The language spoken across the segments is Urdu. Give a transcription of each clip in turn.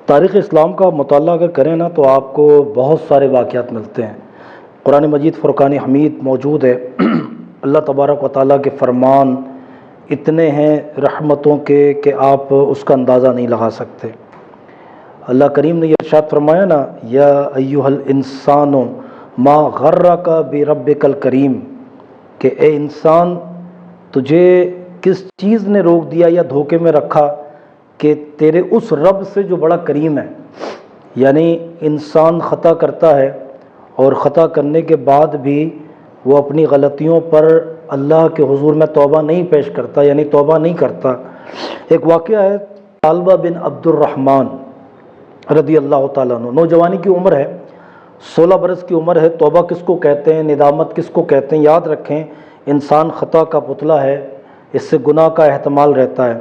تاریخ اسلام کا مطالعہ اگر کریں نا تو آپ کو بہت سارے واقعات ملتے ہیں۔ قرآن مجید فرقان حمید موجود ہے۔ اللہ تبارک و تعالیٰ کے فرمان اتنے ہیں رحمتوں کے کہ آپ اس کا اندازہ نہیں لگا سکتے۔ اللہ کریم نے یہ ارشاد فرمایا نا، یا ایھا الانسان ما غرک بربک الکریم، کہ اے انسان تجھے کس چیز نے روک دیا یا دھوکے میں رکھا کہ تیرے اس رب سے جو بڑا کریم ہے۔ یعنی انسان خطا کرتا ہے اور خطا کرنے کے بعد بھی وہ اپنی غلطیوں پر اللہ کے حضور میں توبہ نہیں پیش کرتا، یعنی توبہ نہیں کرتا۔ ایک واقعہ ہے، طالبہ بن عبد الرحمن رضی اللہ تعالیٰ عنہ، نوجوانی کی عمر ہے، 16 برس کی عمر ہے۔ توبہ کس کو کہتے ہیں، ندامت کس کو کہتے ہیں، یاد رکھیں انسان خطا کا پتلا ہے، اس سے گناہ کا احتمال رہتا ہے۔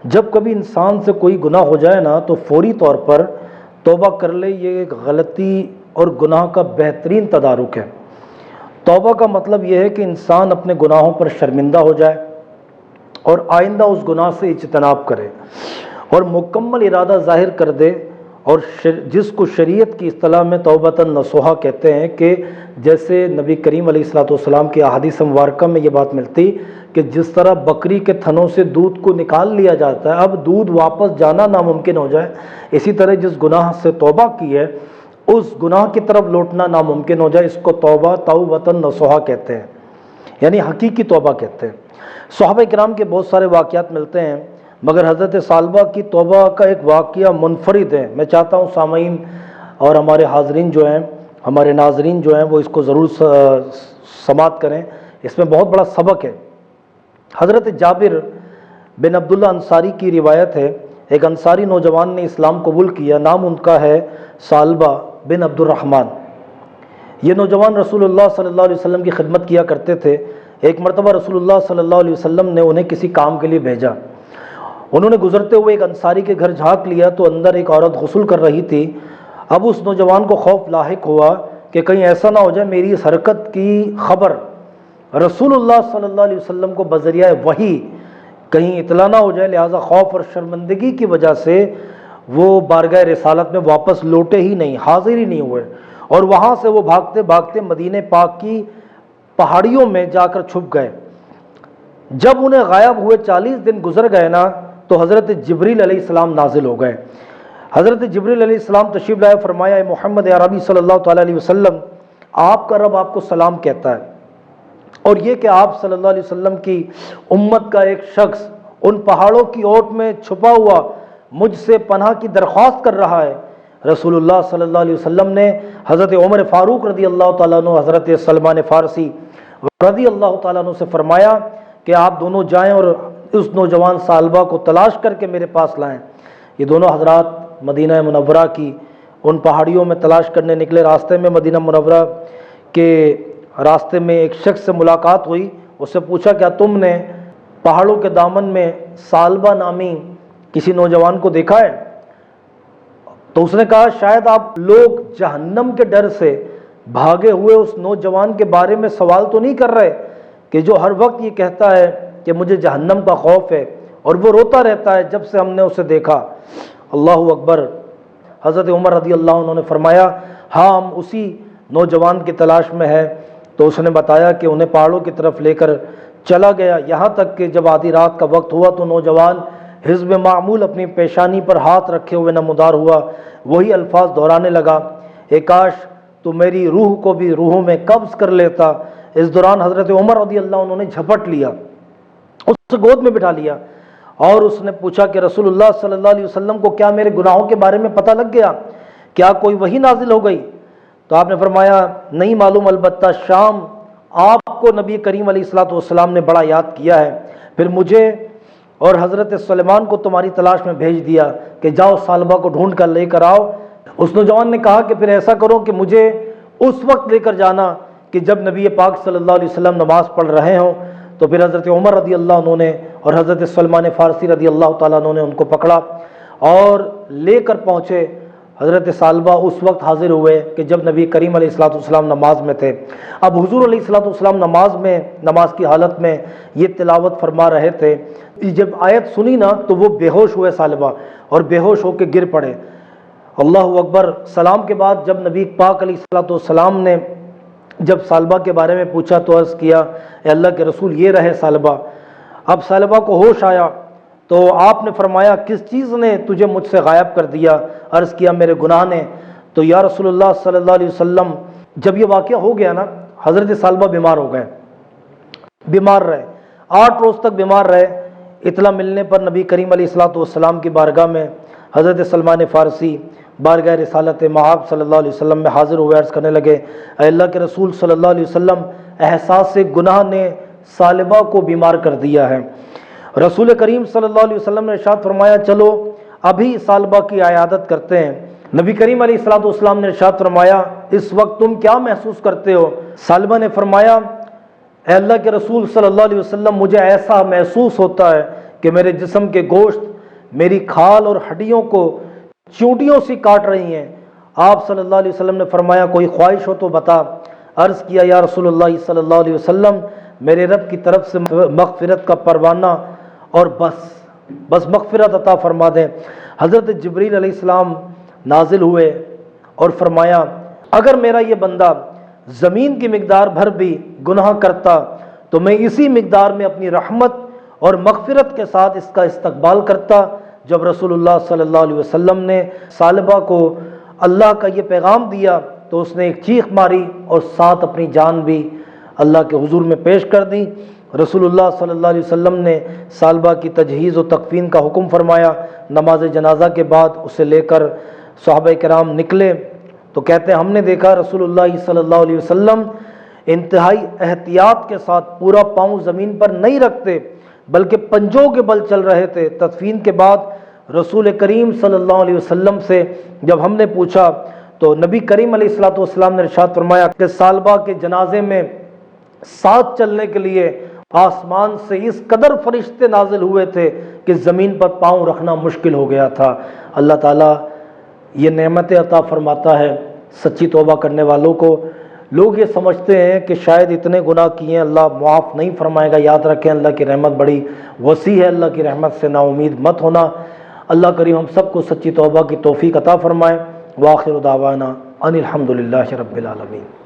جب کبھی انسان سے کوئی گناہ ہو جائے نا تو فوری طور پر توبہ کر لے، یہ ایک غلطی اور گناہ کا بہترین تدارک ہے۔ توبہ کا مطلب یہ ہے کہ انسان اپنے گناہوں پر شرمندہ ہو جائے اور آئندہ اس گناہ سے اجتناب کرے اور مکمل ارادہ ظاہر کر دے، اور جس کو شریعت کی اصطلاح میں توبۃ نصوحہ کہتے ہیں، کہ جیسے نبی کریم علیہ الصلوۃ والسلام کی احادیث مبارکہ میں یہ بات ملتی کہ جس طرح بکری کے تھنوں سے دودھ کو نکال لیا جاتا ہے، اب دودھ واپس جانا ناممکن ہو جائے، اسی طرح جس گناہ سے توبہ کی ہے اس گناہ کی طرف لوٹنا ناممکن ہو جائے، اس کو توبۃ نصوحہ کہتے ہیں، یعنی حقیقی توبہ کہتے ہیں۔ صحابہ کرام کے بہت سارے واقعات ملتے ہیں، مگر حضرت ثعلبہ کی توبہ کا ایک واقعہ منفرد ہے۔ میں چاہتا ہوں سامعین اور ہمارے حاضرین جو ہیں، ہمارے ناظرین جو ہیں، وہ اس کو ضرور سماعت کریں، اس میں بہت بڑا سبق ہے۔ حضرت جابر بن عبداللہ انصاری کی روایت ہے، ایک انصاری نوجوان نے اسلام قبول کیا، نام ان کا ہے ثعلبہ بن عبد الرحمن۔ یہ نوجوان رسول اللہ صلی اللہ علیہ وسلم کی خدمت کیا کرتے تھے۔ ایک مرتبہ رسول اللہ صلی اللہ علیہ وسلم نے انہیں کسی کام کے لیے بھیجا۔ انہوں نے گزرتے ہوئے ایک انصاری کے گھر جھانک لیا تو اندر ایک عورت غسل کر رہی تھی۔ اب اس نوجوان کو خوف لاحق ہوا کہ کہیں ایسا نہ ہو جائے میری اس حرکت کی خبر رسول اللہ صلی اللہ علیہ وسلم کو بذریعہ وحی کہیں اطلاع نہ ہو جائے، لہٰذا خوف اور شرمندگی کی وجہ سے وہ بارگاہ رسالت میں واپس لوٹے ہی نہیں، حاضر ہی نہیں ہوئے، اور وہاں سے وہ بھاگتے بھاگتے مدینہ پاک کی پہاڑیوں میں جا کر چھپ گئے۔ جب انہیں غائب ہوئے 40 دن گزر گئے نا تو حضرت جبریل علیہ السلام نازل ہو گئے۔ حضرت جبریل علیہ السلام تشریف لائے، فرمایا اے محمد عربی صلی اللہ تعالیٰ علیہ وسلم، آپ کا رب آپ کو سلام کہتا ہے، اور یہ کہ آپ صلی اللہ علیہ وسلم کی امت کا ایک شخص ان پہاڑوں کی اوٹ میں چھپا ہوا مجھ سے پناہ کی درخواست کر رہا ہے۔ رسول اللہ صلی اللہ علیہ وسلم نے حضرت عمر فاروق رضی اللہ تعالیٰ عنہ، حضرت سلمان فارسی رضی اللہ تعالیٰ عنہ سے فرمایا کہ آپ دونوں جائیں اور اس نوجوان ثعلبہ کو تلاش کر کے میرے پاس لائیں۔ یہ دونوں حضرات مدینہ منورہ کی ان پہاڑیوں میں تلاش کرنے نکلے۔ راستے میں مدینہ منورہ کے راستے میں ایک شخص سے ملاقات ہوئی، اس سے پوچھا کیا تم نے پہاڑوں کے دامن میں ثعلبہ نامی کسی نوجوان کو دیکھا ہے؟ تو اس نے کہا شاید آپ لوگ جہنم کے ڈر سے بھاگے ہوئے اس نوجوان کے بارے میں سوال تو نہیں کر رہے کہ جو ہر وقت یہ کہتا ہے کہ مجھے جہنم کا خوف ہے اور وہ روتا رہتا ہے جب سے ہم نے اسے دیکھا۔ اللہ اکبر۔ حضرت عمر رضی اللہ عنہ نے فرمایا ہاں ہم اسی نوجوان کی تلاش میں ہیں۔ تو اس نے بتایا کہ انہیں پہاڑوں کی طرف لے کر چلا گیا، یہاں تک کہ جب آدھی رات کا وقت ہوا تو نوجوان حزب معمول اپنی پیشانی پر ہاتھ رکھے ہوئے نمودار ہوا، وہی الفاظ دہرانے لگا، اے کاش تو میری روح کو بھی روحوں میں قبض کر لیتا۔ اس دوران حضرت عمر رضی اللہ عنہ نے جھپٹ لیا، اسے گود میں بٹھا لیا، اور اس نے پوچھا کہ رسول اللہ صلی اللہ علیہ وسلم کو کیا میرے گناہوں کے بارے میں پتہ لگ گیا؟ کیا کوئی وحی نازل ہو گئی؟ تو آپ نے فرمایا نہیں معلوم، البتہ شام آپ کو نبی کریم علیہ الصلوۃ والسلام نے بڑا یاد کیا ہے، پھر مجھے اور حضرت سلیمان کو تمہاری تلاش میں بھیج دیا کہ جاؤ ثعلبہ کو ڈھونڈ کر لے کر آؤ۔ اس نوجوان نے کہا کہ پھر ایسا کرو کہ مجھے اس وقت لے کر جانا کہ جب نبی پاک صلی اللہ علیہ وسلم نماز پڑھ رہے ہوں۔ تو پھر حضرت عمر رضی اللہ عنہ نے اور حضرت سلمان فارسی رضی اللہ تعالیٰ عنہ نے ان کو پکڑا اور لے کر پہنچے حضرت ثعلبہ اس وقت حاضر ہوئے کہ جب نبی کریم علیہ الصلوۃ والسلام نماز میں تھے۔ اب حضور علیہ الصلوۃ والسلام نماز کی حالت میں یہ تلاوت فرما رہے تھے، جب آیت سنی نا تو وہ بے ہوش ہوئے ثعلبہ، اور بے ہوش ہو کے گر پڑے۔ اللہ اکبر۔ سلام کے بعد جب نبی پاک علیہ الصلوۃ والسلام نے جب ثعلبہ کے بارے میں پوچھا تو عرض کیا، اے اللہ کے رسول یہ رہے ثعلبہ۔ اب ثعلبہ کو ہوش آیا تو آپ نے فرمایا، کس چیز نے تجھے مجھ سے غائب کر دیا؟ عرض کیا، میرے گناہ نے۔ تو یا رسول اللہ صلی اللہ علیہ وسلم، جب یہ واقعہ ہو گیا نا، حضرت ثعلبہ بیمار ہو گئے، بیمار رہے، 8 روز تک بیمار رہے۔ اطلاع ملنے پر نبی کریم علیہ الصلوۃ والسلام کی بارگاہ میں حضرت سلمان فارسی بارگاہ رسالت مآب صلی اللہ علیہ وسلم میں حاضر ہوئے، عرض کرنے لگے، اے اللہ کے رسول صلی اللہ علیہ وسلم، احساس گناہ نے ثعلبہ کو بیمار کر دیا ہے۔ رسول کریم صلی اللہ علیہ وسلم نے ارشاد فرمایا، چلو ابھی ثعلبہ کی عیادت کرتے ہیں۔ نبی کریم علیہ الصلوۃ والسلام نے ارشاد فرمایا، اس وقت تم کیا محسوس کرتے ہو؟ ثعلبہ نے فرمایا، اے اللہ کے رسول صلی اللہ علیہ وسلم، مجھے ایسا محسوس ہوتا ہے کہ میرے جسم کے گوشت میری کھال اور ہڈیوں کو چونٹیوں سے کاٹ رہی ہیں۔ آپ صلی اللہ علیہ وسلم نے فرمایا، کوئی خواہش ہو تو بتا۔ عرض کیا، یا رسول اللہ صلی اللہ علیہ وسلم، میرے رب کی طرف سے مغفرت کا پروانہ، اور بس مغفرت عطا فرما دیں۔ حضرت جبریل علیہ السلام نازل ہوئے اور فرمایا، اگر میرا یہ بندہ زمین کی مقدار بھر بھی گناہ کرتا تو میں اسی مقدار میں اپنی رحمت اور مغفرت کے ساتھ اس کا استقبال کرتا۔ جب رسول اللہ صلی اللہ علیہ وسلم نے ثعلبہ کو اللہ کا یہ پیغام دیا تو اس نے ایک چیخ ماری اور ساتھ اپنی جان بھی اللہ کے حضور میں پیش کر دی۔ رسول اللہ صلی اللہ علیہ وسلم نے ثعلبہ کی تجہیز و تکفین کا حکم فرمایا۔ نماز جنازہ کے بعد اسے لے کر صحابہ کرام نکلے تو کہتے ہیں، ہم نے دیکھا رسول اللہ صلی اللہ علیہ وسلم انتہائی احتیاط کے ساتھ پورا پاؤں زمین پر نہیں رکھتے بلکہ پنجوں کے بل چل رہے تھے۔ تدفین کے بعد رسول کریم صلی اللہ علیہ وسلم سے جب ہم نے پوچھا تو نبی کریم علیہ الصلوۃ والسلام نے ارشاد فرمایا کہ ثعلبہ کے جنازے میں ساتھ چلنے کے لیے آسمان سے اس قدر فرشتے نازل ہوئے تھے کہ زمین پر پاؤں رکھنا مشکل ہو گیا تھا۔ اللہ تعالیٰ یہ نعمتیں عطا فرماتا ہے سچی توبہ کرنے والوں کو۔ لوگ یہ سمجھتے ہیں کہ شاید اتنے گناہ کیے ہیں اللہ معاف نہیں فرمائے گا۔ یاد رکھیں، اللہ کی رحمت بڑی وسیع ہے، اللہ کی رحمت سے نا امید مت ہونا۔ اللہ کریم ہم سب کو سچی توبہ کی توفیق عطا فرمائے۔ وآخر دعوانا ان الحمد للہ رب العالمین۔